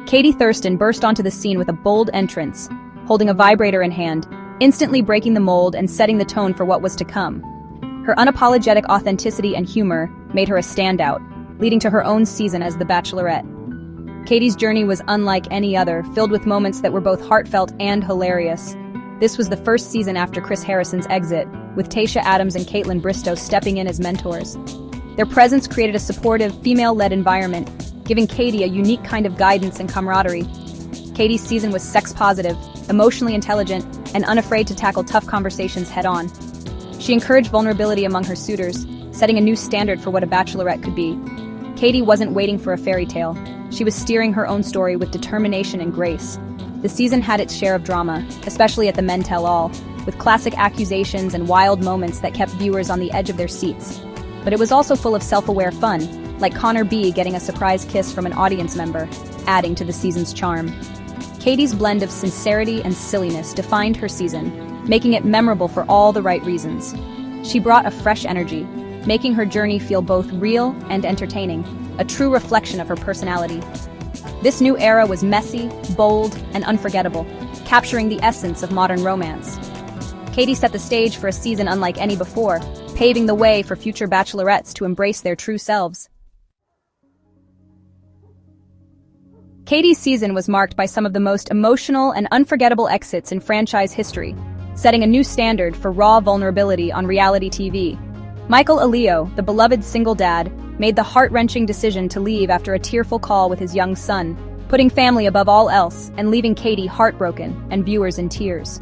Katie Thurston burst onto the scene with a bold entrance, holding a vibrator in hand, instantly breaking the mold and setting the tone for what was to come. Her unapologetic authenticity and humor made her a standout, leading to her own season as the Bachelorette. Katie's journey was unlike any other, filled with moments that were both heartfelt and hilarious. This was the first season after Chris Harrison's exit, with Tayshia Adams and Caitlin Bristow stepping in as mentors. Their presence created a supportive, female-led environment, giving Katie a unique kind of guidance and camaraderie. Katie's season was sex-positive, emotionally intelligent, and unafraid to tackle tough conversations head-on. She encouraged vulnerability among her suitors, setting a new standard for what a bachelorette could be. Katie wasn't waiting for a fairy tale. She was steering her own story with determination and grace. The season had its share of drama, especially at the Men Tell All, with classic accusations and wild moments that kept viewers on the edge of their seats. But it was also full of self-aware fun, like Connor B getting a surprise kiss from an audience member, adding to the season's charm. Katie's blend of sincerity and silliness defined her season, making it memorable for all the right reasons. She brought a fresh energy, making her journey feel both real and entertaining, a true reflection of her personality. This new era was messy, bold, and unforgettable, capturing the essence of modern romance. Katie set the stage for a season unlike any before, paving the way for future bachelorettes to embrace their true selves. Katie's season was marked by some of the most emotional and unforgettable exits in franchise history, setting a new standard for raw vulnerability on reality TV. Michael Aleo, the beloved single dad, made the heart-wrenching decision to leave after a tearful call with his young son, putting family above all else and leaving Katie heartbroken and viewers in tears.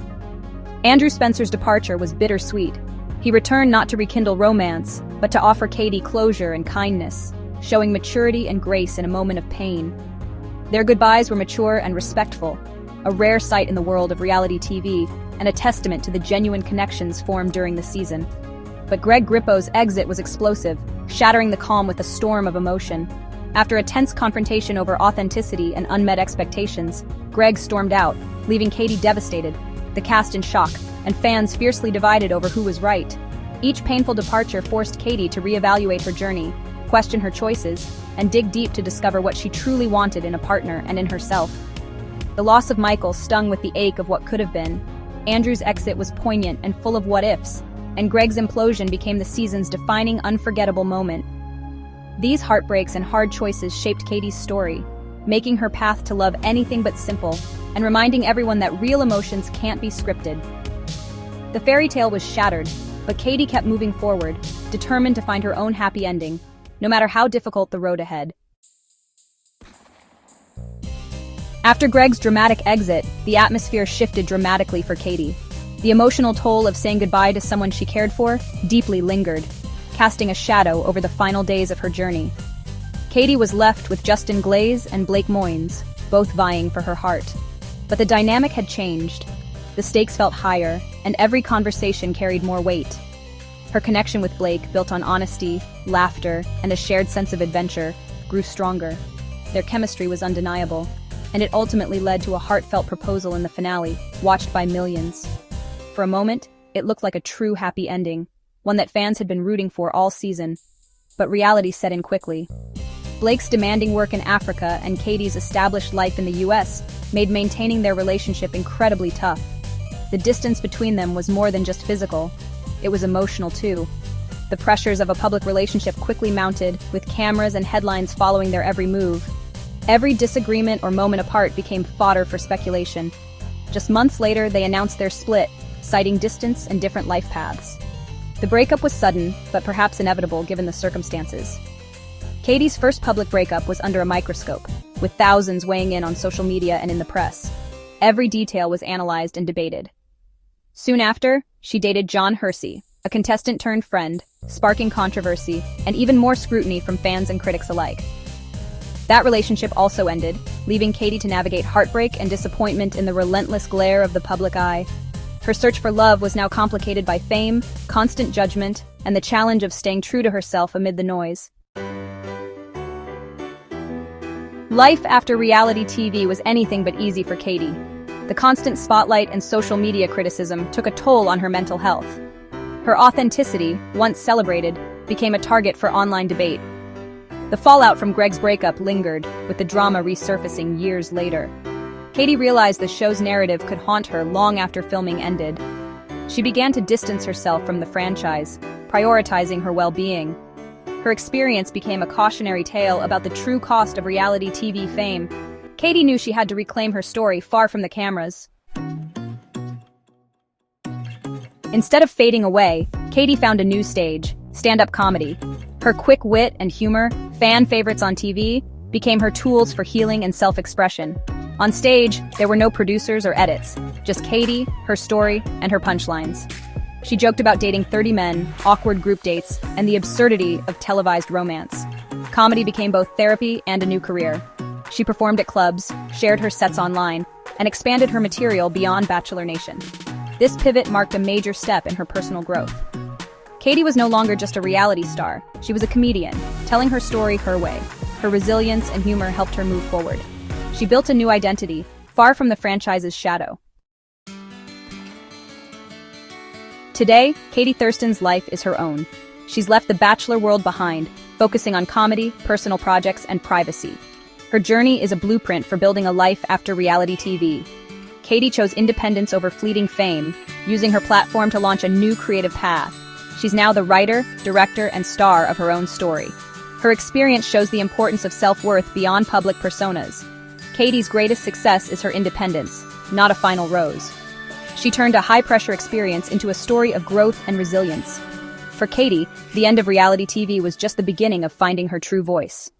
Andrew Spencer's departure was bittersweet. He returned not to rekindle romance, but to offer Katie closure and kindness, showing maturity and grace in a moment of pain. Their goodbyes were mature and respectful, a rare sight in the world of reality TV and a testament to the genuine connections formed during the season. But Greg Grippo's exit was explosive, shattering the calm with a storm of emotion. After a tense confrontation over authenticity and unmet expectations, Greg stormed out, leaving Katie devastated, the cast in shock, and fans fiercely divided over who was right. Each painful departure forced Katie to reevaluate her journey, question her choices, and dig deep to discover what she truly wanted in a partner and in herself. The loss of Michael stung with the ache of what could have been. Andrew's exit was poignant and full of what-ifs, and Greg's implosion became the season's defining unforgettable moment. These heartbreaks and hard choices shaped Katie's story, making her path to love anything but simple, and reminding everyone that real emotions can't be scripted. The fairy tale was shattered, but Katie kept moving forward, determined to find her own happy ending, no matter how difficult the road ahead. After Greg's dramatic exit, the atmosphere shifted dramatically for Katie. The emotional toll of saying goodbye to someone she cared for deeply lingered, casting a shadow over the final days of her journey. Katie was left with Justin Glaze and Blake Moynes, both vying for her heart. But the dynamic had changed. The stakes felt higher, and every conversation carried more weight. Her connection with Blake, built on honesty, laughter, and a shared sense of adventure, grew stronger. Their chemistry was undeniable, and it ultimately led to a heartfelt proposal in the finale, watched by millions. For a moment, it looked like a true happy ending, one that fans had been rooting for all season. But reality set in quickly. Blake's demanding work in Africa and Katie's established life in the US made maintaining their relationship incredibly tough. The distance between them was more than just physical. It was emotional too. The pressures of a public relationship quickly mounted, with cameras and headlines following their every move. Every disagreement or moment apart became fodder for speculation. Just months later, they announced their split, citing distance and different life paths. The breakup was sudden, but perhaps inevitable given the circumstances. Katie's first public breakup was under a microscope, with thousands weighing in on social media and in the press. Every detail was analyzed and debated. Soon after, she dated John Hersey, a contestant-turned-friend, sparking controversy and even more scrutiny from fans and critics alike. That relationship also ended, leaving Katie to navigate heartbreak and disappointment in the relentless glare of the public eye. Her search for love was now complicated by fame, constant judgment, and the challenge of staying true to herself amid the noise. Life after reality TV was anything but easy for Katie. The constant spotlight and social media criticism took a toll on her mental health. Her authenticity, once celebrated, became a target for online debate. The fallout from Greg's breakup lingered, with the drama resurfacing years later. Katie realized the show's narrative could haunt her long after filming ended. She began to distance herself from the franchise, prioritizing her well-being. Her experience became a cautionary tale about the true cost of reality TV fame. Katie knew she had to reclaim her story far from the cameras. Instead of fading away, Katie found a new stage, stand-up comedy. Her quick wit and humor, fan favorites on TV, became her tools for healing and self-expression. On stage, there were no producers or edits, just Katie, her story, and her punchlines. She joked about dating 30 men, awkward group dates, and the absurdity of televised romance. Comedy became both therapy and a new career. She performed at clubs, shared her sets online, and expanded her material beyond Bachelor Nation. This pivot marked a major step in her personal growth. Katie was no longer just a reality star. She was a comedian, telling her story her way. Her resilience and humor helped her move forward. She built a new identity, far from the franchise's shadow. Today, Katie Thurston's life is her own. She's left the Bachelor world behind, focusing on comedy, personal projects, and privacy. Her journey is a blueprint for building a life after reality TV. Katie chose independence over fleeting fame, using her platform to launch a new creative path. She's now the writer, director, and star of her own story. Her experience shows the importance of self-worth beyond public personas. Katie's greatest success is her independence, not a final rose. She turned a high-pressure experience into a story of growth and resilience. For Katie, the end of reality TV was just the beginning of finding her true voice.